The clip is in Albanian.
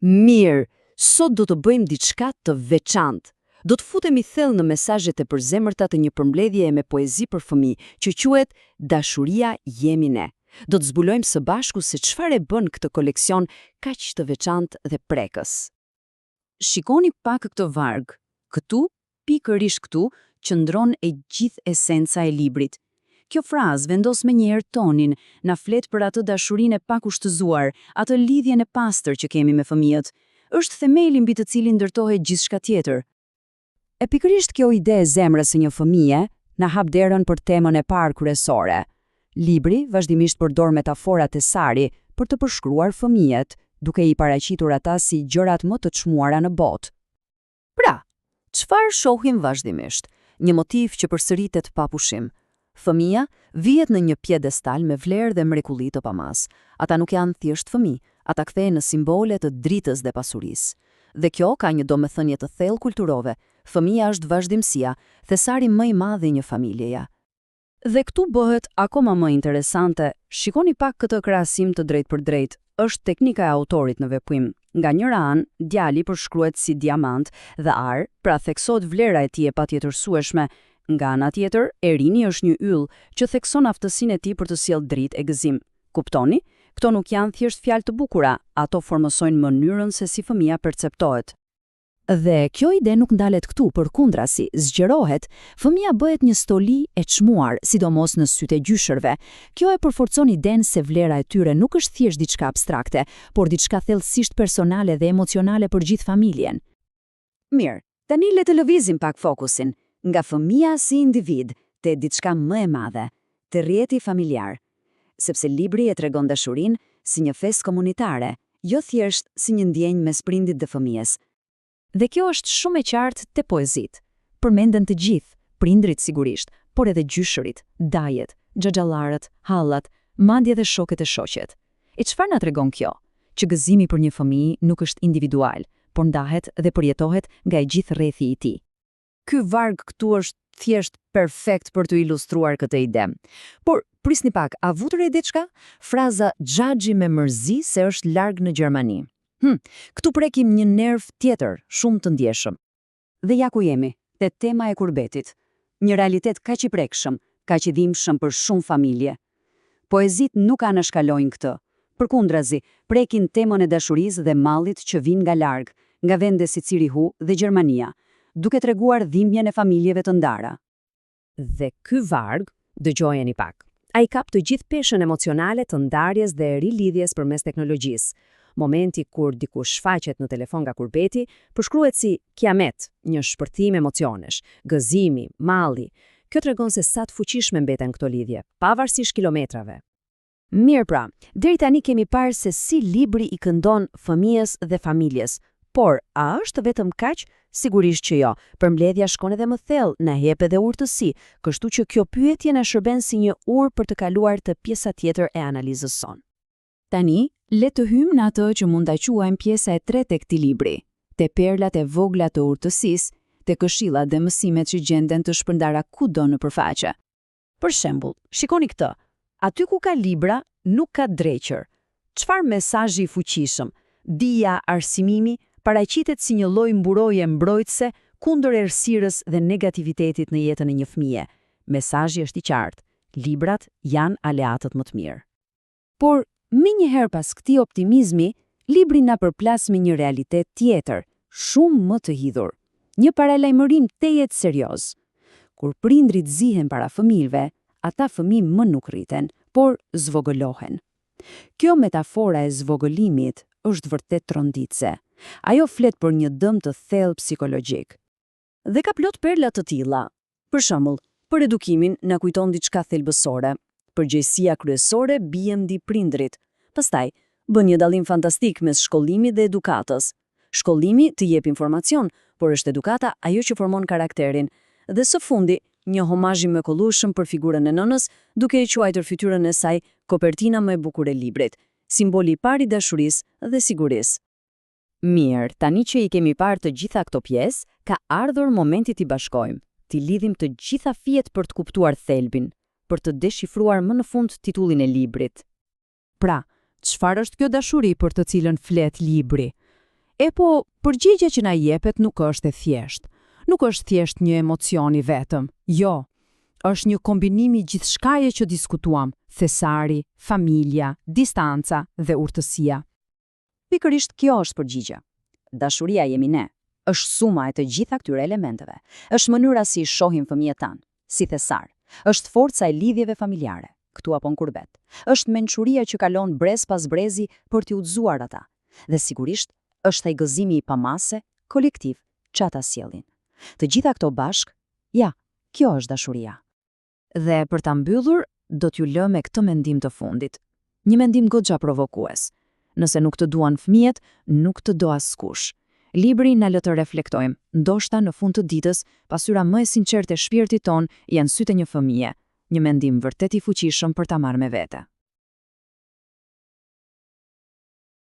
Mirë, sot do të bëjmë diçka të veçantë. Do të futemi thellë në mesazhet e përzemërta të një përmbledhjeje me poezi për fëmijë, që quhet Dashuria jemi ne. Do të zbulojmë së bashku se çfarë e bën këtë koleksion kaq të veçantë dhe prekës. Shikoni pak këtë varg. Këtu, pikërisht këtu, qëndron e gjithë esenca e librit. Kjo frazë vendos menjëherë tonin, na flet për atë dashurinë e pakushtëzuar, atë lidhjen e pastër që kemi me fëmijët. Është themeli mbi të cilin ndërtohet gjithçka tjetër. E pikërisht kjo ide e zemrës së një fëmije na hap derën për temën e parë kryesore. Libri vazhdimisht përdor metaforat e Sari për të përshkruar fëmijët, duke i paraqitur ata si gjërat më të çmuara në botë. Pra, çfarë shohim vazhdimisht? Një motiv që përsëritet pa pushim. Fëmia vihet në një piedestal me vlerë dhe mrekulli të pamas. Ata nuk janë thjesht fëmijë, ata kthehen në simbole të dritës dhe pasurisë. Dhe kjo ka një domethënie të thellë kulturore. Fëmia është vazhdimësia, thesari më i madh i një familjeje. Dhe këtu bëhet akoma më interesante. Shikoni pak këtë krahasim të drejtë për drejtë. Është teknika e autorit në veprim. Nga njëra anë, djali përshkruhet si diamant dhe ar, pra theksohet vlera e tij e patjetërsueshme. Nga ana tjetër, Erini është një yll që thekson aftësinë e tij për të sjellë dritë e gëzim. Kuptoni? Këto nuk janë thjesht fjalë të bukura, ato formosojnë mënyrën se si fëmia perceptohet. Dhe kjo ide nuk ndalet këtu, përkundrazi, zgjerohet, fëmia bëhet një stoli e çmuar, sidomos në sytë e gjyshërve. Kjo e përforcon idenë se vlera e tyre nuk është thjesht diçka abstrakte, por diçka thellësisht personale dhe emocionale për gjithë familjen. Mirë, tani le të lëvizim pak fokusin. Nga fëmia si individ, te diçka më e madhe, te rrjeti familjar. Sepse libri e tregon dashurinë si një festë komunitare, jo thjesht si një ndjenjë mes prindit dhe fëmijës. Dhe kjo është shumë e qartë te poezitë. Përmenden të gjithë, prindrit sigurisht, por edhe gjyshërit, dajet, xhaxhallarët, hallat, madje edhe shokët e shoqet. E çfarë na tregon kjo? Që gëzimi për një fëmijë nuk është individual, por ndahet dhe përjetohet nga i gjithë rrethi i tij. Ky varg këtu është thjesht perfekt për të ilustruar këtë ide. Por, prisni pak, a vutër e diçka? Fraza xhaxhi me mërzi se është larg në Gjermani. Këtu prekim një nerv tjetër, shumë të ndjeshëm. Dhe ja ku jemi, te tema e kurbetit. Një realitet kaq i prekshëm, kaq i dhimbshëm për shumë familje. Poezit nuk anashkalojnë këtë. Përkundrazi, prekin temën e dashurisë dhe mallit që vijnë nga larg, nga vende si Cirihu dhe Gjermania, duke treguar dhimbjen e familjeve të ndara. Dhe ky varg, dëgjojeni pak. Ai kap të gjithë peshën emocionale të ndarjes dhe rilidhjes përmes teknologjisë. Momenti kur dikush shfaqet në telefon nga kurbeti, përshkruhet si kiamet, një shpërthim emocionesh, gëzimi, malli. Kjo tregon se sa të fuqishme mbeten këto lidhje, pavarësisht kilometrave. Mirë pra, deri tani kemi parë se si libri i këndon fëmijës dhe familjes. Por, a është vetëm kaq? Sigurisht që jo. Përmbledhja shkon edhe më thellë, na jep edhe urtësi, kështu që kjo pyetje na shërben si një urë për të kaluar te pjesa tjetër e analizës son. Tani, le të hyjmë në atë që mund ta quajmë pjesa e tretë e këtij libri, te perlat e vogla të urtësisë, te këshillat dhe mësimet që gjenden të shpërndara kudo në përfaqe. Për shembull, shikoni këtë. Aty ku ka libra, nuk ka dreqër. Çfarë mesazhi i fuqishëm? Dija, arsimimi paraqitet si një lloj mburoje mbrojtëse kundër errësirës dhe negativitetit në jetën e një fëmije. Mesazhi është i qartë. Librat janë aleatët më të mirë. Por, menjëherë pas këtij optimizmi, libri na përplas me një realitet tjetër, shumë më të hidhur. Një paralajmërim tejet serioz. Kur prindrit zihen para fëmijëve, ata fëmijë më nuk rriten, por zvogëlohen. Kjo metafora e zvogëlimit është vërtet tronditse. Ajo flet për një dëm të thellë psikologjik. Dhe ka plot perla të tilla. Për shembull, për edukimin na kujton diçka thelbësore. Përgjegjësia kryesore bie mbi prindrit. Pastaj, bën një dallim fantastik mes shkollimit dhe edukatës. Shkollimi të jep informacion, por është edukata ajo që formon karakterin. Dhe së fundi, një homazh i mrekullueshëm për figurën e nënës, duke i quajtur fytyrën e saj kopertina më e bukur e librit, simboli i parë i dashurisë dhe sigurisë. Mirë, tani që i kemi parë të gjitha këto pjesë, ka ardhur momenti t'i bashkojmë, t'i lidhim të gjitha fijet për të kuptuar thelbin, për të deshifruar më në fund titullin e librit. Pra, çfarë është kjo dashuri për të cilën flet libri? E po, përgjigja që na jepet nuk është e thjeshtë. Nuk është thjesht një emocioni vetëm. Jo, është një kombinim i gjithçkaje që diskutuam, thesari, familja, distanca dhe urtësia. Pikërisht kjo është përgjigja. Dashuria jemi ne, është suma e të gjitha këtyre elementeve. Është mënyra si shohim fëmijët tanë, si thesar. Është forca e lidhjeve familjare, këtu apo në kurbet. Është mençuria që kalon brez pas brezi për t'i udhëzuar ata. Dhe sigurisht, është ai gëzimi i pamase, kolektiv, që ata sjellin. Të gjitha këto bashk, ja, kjo është dashuria. Dhe për ta mbyllur, do t'ju lë me këtë mendim të fundit. Një mendim goxha provokues. Nëse nuk të duan fëmijët, nuk të do askush. Libri na lë të reflektojmë, ndoshta në fund të ditës, pasyra më e sinqertë e shpirtit ton janë sytë e një fëmije, një mendim vërtet i fuqishëm për ta marrë me vete.